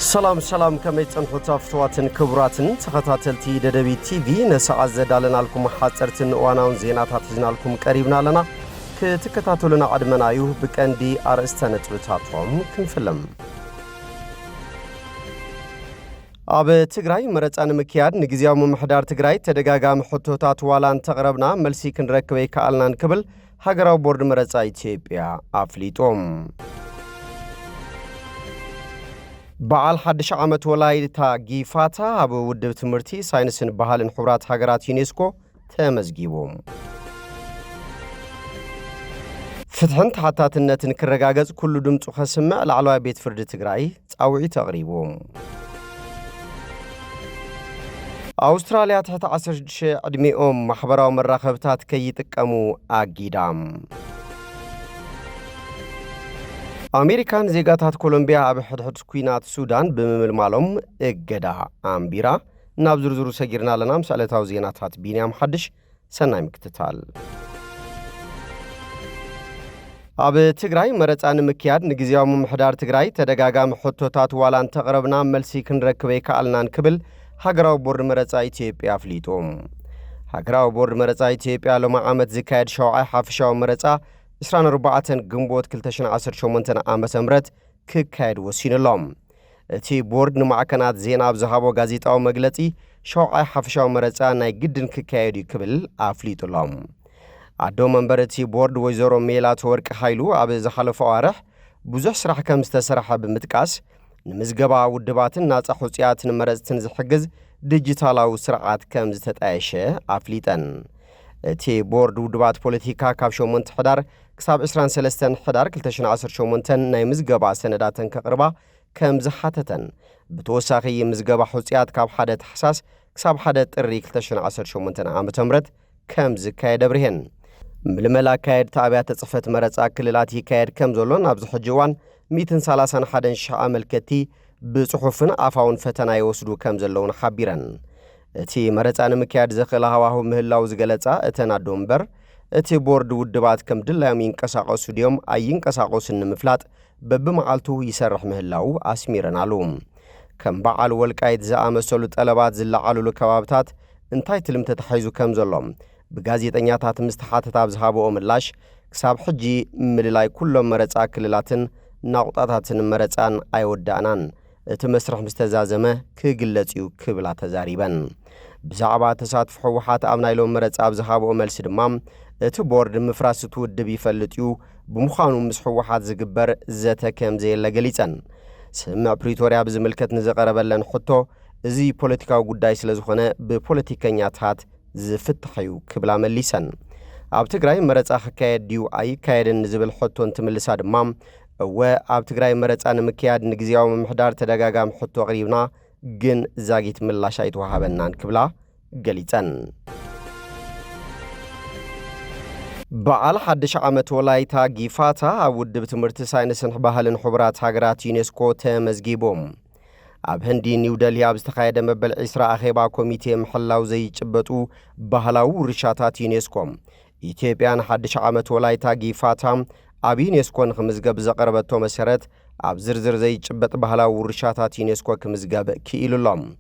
سلام كمي تنحو تافتواتن كبراتن تخطاتلتي ددبي تي في نساعة زدالنا لكم حاصرتن واناون زينات هاتزنا لكم قريبنا لنا كتكتاتلنا عدمنايو بكاندي أرستانت بتاتهم كنفلم أب تقراي مرتان مكياد نجزيو ممحدار تقراي تدقاقام حطوطات والان تغربنا ملسي كنركبي كالنا نكبل هاقراو بورد مرتاي تيبيا أفليتوم بعال حدش عامت ولايتا جيفاتا أبو ودب تمرتي ساينسن بحالن حورات هاقرات يونسكو تامزجيبوم فتحن تحتات النتن كرقاقز كل دمتو خسمع لعلوى بيت فرد تقراي تقوعي تغريبوم أستراليا تحت عصر عدميهم محبرا ومراخبتات كي يتكامو آقيدام أمريكان زيغاتات كولومبيا أبحد كوينات السودان بمملمالهم إقدا أمبيرا نابزرزرو سجرنا لنا مسألة زيناتات بينيام حدش سناي مكتتال أب تقراي مرتان مكياد نجزيو ممحدار تقراي تدقاقام حطوطات والان تغربنا ملسي كنركبي كالنا نكبل هاقراو بورد مرتاي إثيوبيا فليتوم هاقراو بورد مرتاي إثيوبيا لما عامت زكايد شوعي حافشاو مرتا 24 جنبوت كلتشن 18 عامة مرت ككايد وسين اللهم تي بورد نمعكنات زينا بزهابو غازيطاو مغلطي شوعي حافشاو مرتا ناي جدن ككايد يكبل أفليت اللهم عدو منبر تي بورد وزورو ميلات ورك حيلو أبي زحلفو عارح بزح سرح كم استسرح بمتكاس نمزقبا ودباتن ناس حوصياتن مرزتن زحجز ديجيتالاو سرعات كم زتتعيشه أفليتن تي بورد ودبات بوليتيكا كابشو منتحدار كساب 23 حدار كلتشن 18 ناي مزقبا سنداتن كقربا كم زحاتتن بتوساخي مزقبا حوصيات كاب حدت حساس كساب حدت الري كلتشن 18 عام تمرت كم زكايد برهن ململا كايد تابعات تصفت مرزا كللاتي كايد كم زولون أبز حجوان 231 شعا ملكتي بصحفن أفاون فتنا يوسدو كم زلون حبيرن تي مرتان مكياد زخلا هواهو مهلاو زغلصا اتنا دومبر اتي بورد ودبات كم دلايم ينقساقسو ديوم اينقساقسو نمفلاط ببمعالتو يسرح مهلاو اسميرنالو كم بعال ولقايت زامسلو طلبات زلعالو لكبابታት انتاي تلم تتحيزو كم زلوم بغازيطኛታት مستحاتታ بزهابو ملاش كساب حجي مللاي كلهم مرصا كللاتن ناقطاتاتن مرصان ايودانان تمسرح مستزازمه كغلصيو كبلا تزاريبن بزعبا تساتف حوحات امنايلو مرصا بزهابو ملس دمام ات بورد مفراسቱ ودب يفلطيو بمخانو مسحوحات زغبر زته كم زيله غليصن سمع بريتوريا بزملكت نزقربلن حتو ازي بوليتيكاو ጉዳይ ስለዝኾነ በፖለቲከኛታት ዝፍትሐዩ ክብላ መሊሰን ኣብ ትግራይ መረጻ ክካየድ ዲዩ ኣይ ካየድን ዝብል ሕቶን ትምልሳ ድማ واب تقراي مرتان مكياد نجزيو ممحدار تدقاقام حطو غريبنا جن زاقيت ملاشايت وهابنان كبلا قليتان بعال حدش عامت ولايتا جيفاتا أود بتمرت ساينسن بحالن حبرات هاقرات يونسكو تمزجيبوم أب هندي نيوداليا بستخايدة مبل إسراء أخيبا كوميتي محلاو زي جبتو بحلاو رشاتات يونسكو إثيوبيان حدش عامت ولايتا جيفاتا أبين يسكون خمزجب زقربتو مسيرت أب زرزر زي جبت بحلا ورشاتات ينسكو كمزجب كيلو لام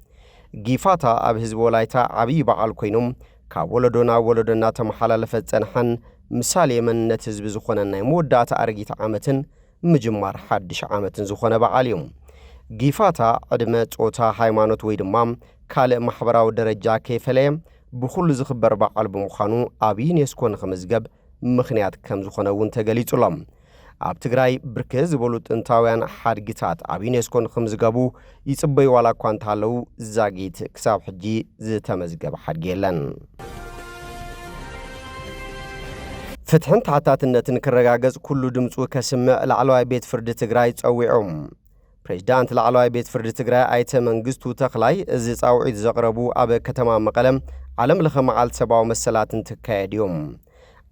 جيفاتا أب هزب ولايتا عبي بعال كوينوم كولدونا تمحلا لفتزنحن مثالي من نتزب زخونا نيمودات أرقيت عامتن مجمار حدش عامتن زخونا بعاليوم جيفاتا عدمت اوتا حيمانوت ويدمام كالي محبراو درجا كيفليم بخل زخبر بعال بمخانو أبين يسكون خمزجب مخنيات كم زخونون تغليصلم اب تግራይ ብርክዝ በሉት እንታውያን ሓድግታት ኣብ ዩኔስኮን ከምዝገቡ ይጽበይ ዋላ ኳንታለው ዛጊት ክሳብ ሕጂ ዝተመዝገበ ሓድግ የለን ፍትሕን ተሓታትነትን ክረጋገጽ ኩሉ ድምጹ ከስምዕ ላዕለዋይ ቤት ፍርዲ ትግራይ ጸዊዖም ፕሬዝዳንት ላዕለዋይ ቤት ፍርዲ ትግራይ ኣይተ መንግስቱ ተኽላይ እዚ ጻውዒት ዘቕረቡ ኣብ ከተማ መቐለም ዓለም ለኸ መዓልቲ ሰብኣዊ መሰላትን ትካየድዮም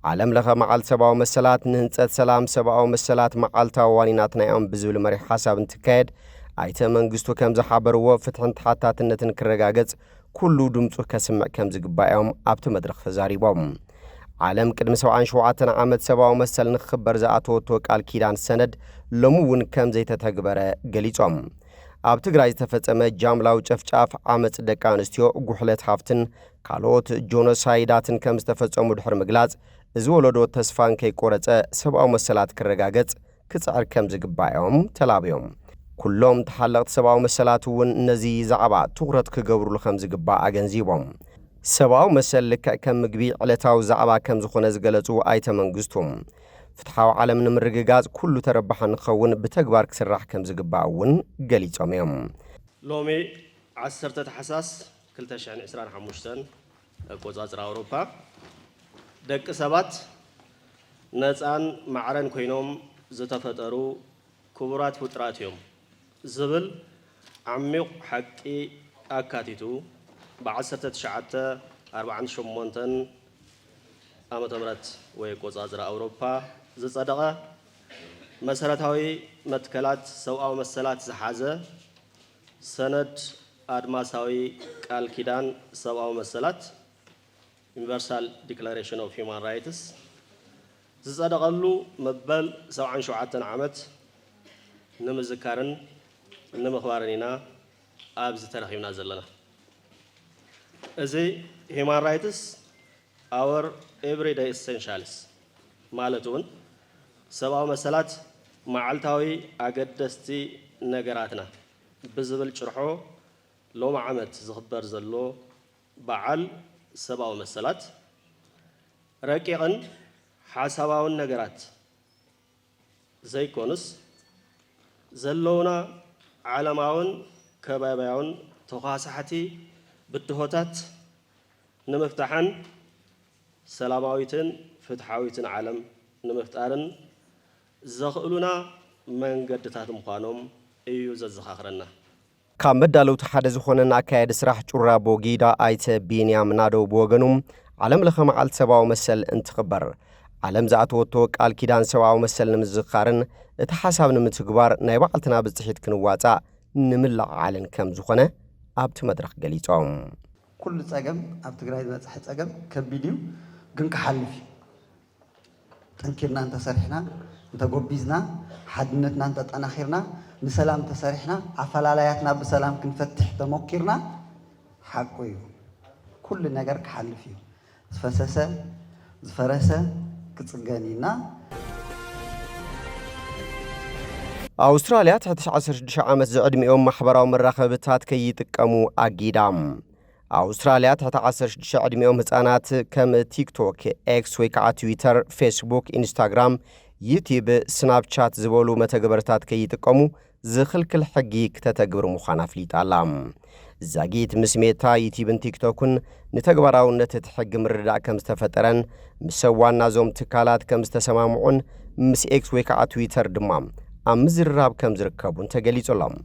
عالم لغا معال سباو مسلات نهنصت سلام سباو مسلات معالتا وانينات نايام بزبل مري حساب انتكايد ايتا منغستو كم زحابرو فتحن تحاتاتنتن كرغاغص كلو دمصو كسمع كم زغبايام ابت مدرخ تزاريبوم عالم قدم 77 عامت سباو مسل نخبر زاتو تو قال كيدان سند لمون كم زيتتغبره غليصوم ኣብ ትግራይ ዝተፈጸመ ጃምላው ጨፍጫፍ ዓመጽ ደቂ ኣንስትዮ ጉሕለት ሃፍትን ካልኦት ጆኖሳይዳትን ከም ዝተፈጸሙ ድሕሪ ምግላጽ እዚ ወለዶ ተስፋን ከይቆረጸ ሰብኣዊ መሰላት ክረጋገጽ ክጽዕር ከም ዝግባኦም ተላብዮም ኩሎም ተሓለቕቲ ሰብኣዊ መሰላት እውን ነዚ ዛዕባ ትኹረት ክገብሩሉ ከም ዝግባእ ኣገንዚቦም ሰብኣዊ መሰል ልክዕ ከም ምግቢ ዕለታዊ ዛዕባ ከም ዝኾነ ዝገለጹ ኣይተ መንግስቱም ፍትሓዊ ዓለም ንምርግጋጽ ኩሉ ተረባሕ ንኸውን ብተግባር ክስራሕ ከም ዝግባእ እውን ገሊጾም እዮም ሎሚ 10 ታሕሳስ 2025 ኣቆጻጽራ ኣውሮፓ ደቂ ሰባት ነፃን ማዕረን ኮይኖም ዝተፈጠሩ ክቡራት ፍጥራት እዮም ዝብል ዓሚቕ ሓቂ ኣካቲቱ ብ1948 ዓመተ ምህረት ወይ ቆጻጽራ ኣውሮፓ ዝጸደቐ መሰረታዊ መትከላት ሰብኣዊ መሰላት ዝሓዘ ሰነድ ኣድማሳዊ ቃል ኪዳን ሰብኣዊ መሰላት ዩኒቨርሳል ዲክላሬሽን ኦፍ ሂውማን ራይትስ ዝጸደቐሉ መበል 77 ዓመት ንምዝካርን ንምኽባርን ኢና ኣብዚ ተረኺብና ዘለና እዚ ሂውማን ራይትስ our everyday essentials ማለት እውን ሰብኣዊ መሰላት መዓልታዊ ኣገደስቲ ነገራትና ብዝብል ጭርሖ ሎሚ ዓመት ዝኽበር ዘሎ በዓል ሰብኣዊ መሰላት ረቂቕን ሓሳባውን ነገራት ዘይኮንስ ዘለውና ዓለማውን ከባቢያውን ተኻሳሕቲ ብድሆታት ንምፍታሕን ሰላማዊትን ፍትሓዊትን ዓለም ንምፍጣርን ዘኽእሉና መንገድታት ምዃኖም እዩ ዘዘኻኽረና ካብ መዳለውቲ ሓደ ዝኾነን ኣካየዲ ስራሕ ጩራ ቦጊዳ ኣይተ ቢንያም ናደው ብወገኑም ዓለም ለኸ መዓልቲ ሰብኣዊ መሰል እንትኽበር ዓለም ዝኣተወቶ ቃል ኪዳን ሰብኣዊ መሰል ንምዝኻርን እቲ ሓሳብ ንምትግባር ናይ ባዕልትና ብጽሒት ክንዋጻእ ንምልዓዓልን ከም ዝኾነ ኣብቲ መድረኽ ገሊጾም ኩሉ ጸገም ኣብ ትግራይ ዝበጽሐ ጸገም ከቢድ እዩ ግን ክሓልፍ ጠንኪርና እንተሰሪሕና እንተጎቢዝና ሓድነትና እንተጠናኺርና ንሰላም ተሰሪሕና ኣፈላላያትና ብሰላም ክንፈትሕ ተሞኪርና ሓቁ እዩ ኩሉ ነገር ክሓልፍ እዩ ዝፈሰሰ ዝፈረሰ ክጽገን ኢና ኣውስትራልያ ትሕቲ 16 ዓመት ዝዕድሚኦም ማሕበራዊ መራኸብታት ከይጥቀሙ ኣጊዳም ኣውስትራልያ ትሕቲ 16 ዕድሚኦም ህፃናት ከም ቲክቶክ ኤክስ ወይ ከዓ ትዊተር ፌስቡክ ኢንስታግራም ዩቲዩብ ስናፕቻት ዝበሉ መተግበርታት ከይጥቀሙ ዝኽልክል ሕጊ ክተተግብር ምዃና ኣፍሊጣላ ዛጊት ምስ ሜታ ዩቲዩብን ቲክቶክን ንተግባራውነት እቲ ሕጊ ምርዳእ ከም ዝተፈጠረን ምስ ዋና ዞም ትካላት ከም ዝተሰማምዑን ምስ ኤክስ ወይ ከዓ ትዊተር ድማ ኣብ ምዝርራብ ከም ዝርከቡን ተገሊጹሎም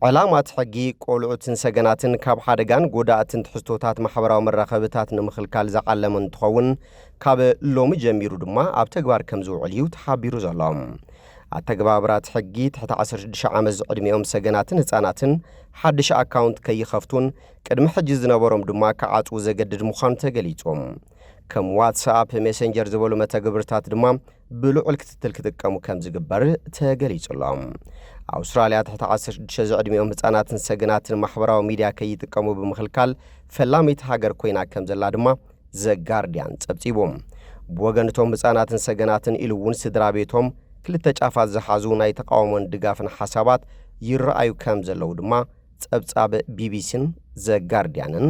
ዕላማት ሕጊ ቆልዑትን ሰገናትን ካብ ሓደጋን ጎዳእትን ትሕዝቶታት ማሕበራዊ መራኸብታት ንምኽልካል ዝዓለመ እንትኸውን ካብ ሎሚ ጀሚሩ ድማ ኣብ ተግባር ከም ዝውዕል እዩ ተሓቢሩ ዘሎ ኣተግባብራት ሕጊ ትሕቲ 16 ዓመት ዝዕድሚኦም ሰገናትን ህፃናትን ሓድሽ ኣካውንት ከይኸፍቱን ቅድሚ ሕጂ ዝነበሮም ድማ ከዓጽው ዘገድድ ምዃኑ ተገሊጾም ከም ዋትስኣፕ ሜሴንጀር ዝበሉ መተግበርታት ድማ ብልዑል ክትትል ክጥቀሙ ከም ዝግበር ተገሊጹሎም ኣውስትራልያ ትሕቲ 16 ዝዕድሚኦም ህፃናትን ሰገናትን ማሕበራዊ ሚድያ ከይጥቀሙ ብምኽልካል ፈላሚት ሃገር ኮይና ከም ዘላ ድማ ዘጋርዲያን ጸብጺቦም ብወገንቶም ህፃናትን ሰገናትን ኢሉ እውን ስድራ ቤቶም ክልተ ጫፋት ዝሓዙ ናይ ተቃውሞን ድጋፍን ሓሳባት ይረኣዩ ከም ዘለው ድማ ጸብጻብ ቢቢሲን ዘጋርዲያንን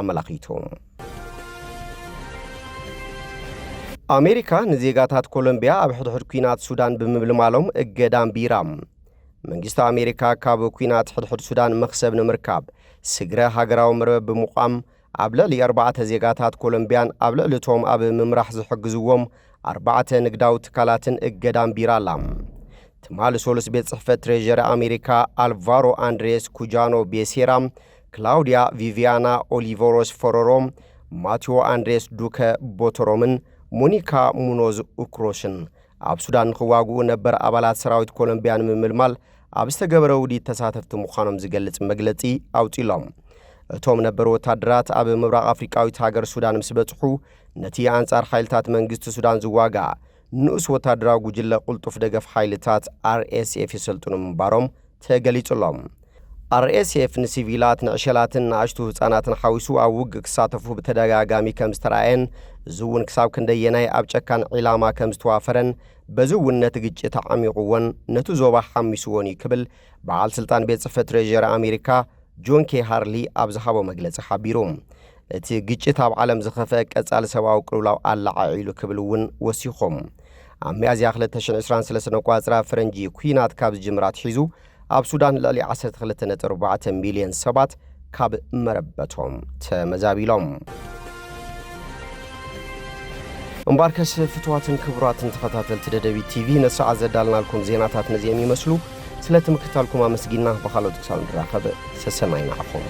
ኣመላኺቶም ኣሜሪካ ንዜጋታት ኮሎምቢያ ኣብ ሕድሕድ ኩናት ሱዳን ብምብልማሎም እገዳም ቢራ መንግስቲ ኣሜሪካ ካብ ኩናት ሕድሕድ ሱዳን መኽሰብ ንምርካብ ስግረ ሃገራዊ መርበብ ብምቋም ኣብ ልዕሊ 4 ዜጋታት ኮሎምቢያን ኣብ ልዕሊቶም ኣብ ምምራሕ ዝሕግዝዎም 4 ንግዳዊ ትካላትን እገዳም ቢራ ኣላ ትማሊ ሶሉስ ቤት ጽሕፈት ትሬዠሪ ኣሜሪካ ኣልቫሮ አንድሬስ ኩጃኖ ቤሴራ ክላውዲያ ቪቪያና ኦሊቨሮስ ፎሮሮም ማቴዎ አንድሬስ ዱከ ቦቶሮምን ሞኒካ ሙኖዝ ኡክሮሽን ኣብ ሱዳን ክዋግኡ ነበር ኣባላት ሰራዊት ኮሎምቢያን ምምልማል ኣብ ዝተገበረ ውዲት ተሳተፍቲ ምዃኖም ዝገልጽ መግለጺ ኣውፂሎም እቶም ነበር ወታደራት ኣብ ምብራቕ ኣፍሪቃዊት ሃገር ሱዳን ምስ በጽሑ ነቲ ኣንጻር ሓይልታት መንግስቲ ሱዳን ዝዋጋ ንኡስ ወታደራዊ ጉጅለ ቁልጡፍ ደገፍ ሓይልታት RSF የሰልጥኑ ምንባሮም ተገሊጹሎም RSF ንሲቪላት ንዕሸላትን ንኣሽቱ ህፃናትን ሓዊሱ ኣብ ውግእ ክሳተፉ ብተደጋጋሚ ከም ዝተራእየን ዝውን ክሳብ ክንደየናይ ኣብ ጨካን ዒላማ ከም ዝተዋፈረን በዝውን ነቲ ግጭት ዓሚቑዎን ነቲ ዞባ ሓሚስዎን እዩ ክብል በዓል ስልጣን ቤት ጽሕፈት ትሬዠሪ ኣሜሪካ ጆን ኬ ሃርሊ ኣብ ዝሃቦ መግለጺ ሓቢሩ እቲ ግጭት ኣብ ዓለም ዝኸፍአ ቀጻሊ ሰብኣዊ ቅልውላው ኣላዓዒሉ ክብል እውን ወሲኾም ኣብ ሚያዝያ 2023 ቋጽራ ፈረንጂ ኩናት ካብ ዝጅምራት ሒዙ ኣብ ሱዳን ልዕሊ 12.4 ሚልዮን ሰባት ካብ መረበቶም ተመዛቢሎም እምባርከስ ፍትዋትን ክቡራትን ተኸታተልቲ ደደቢት ቲቪ ነስዓት ዘዳልናልኩም ዜናታት ነዚኦም ይመስሉ ስለ ትምክታልኩም ኣመስጊና በኻልኦት ክሳብ ንራኸብ ሰሰማይና ኣኹም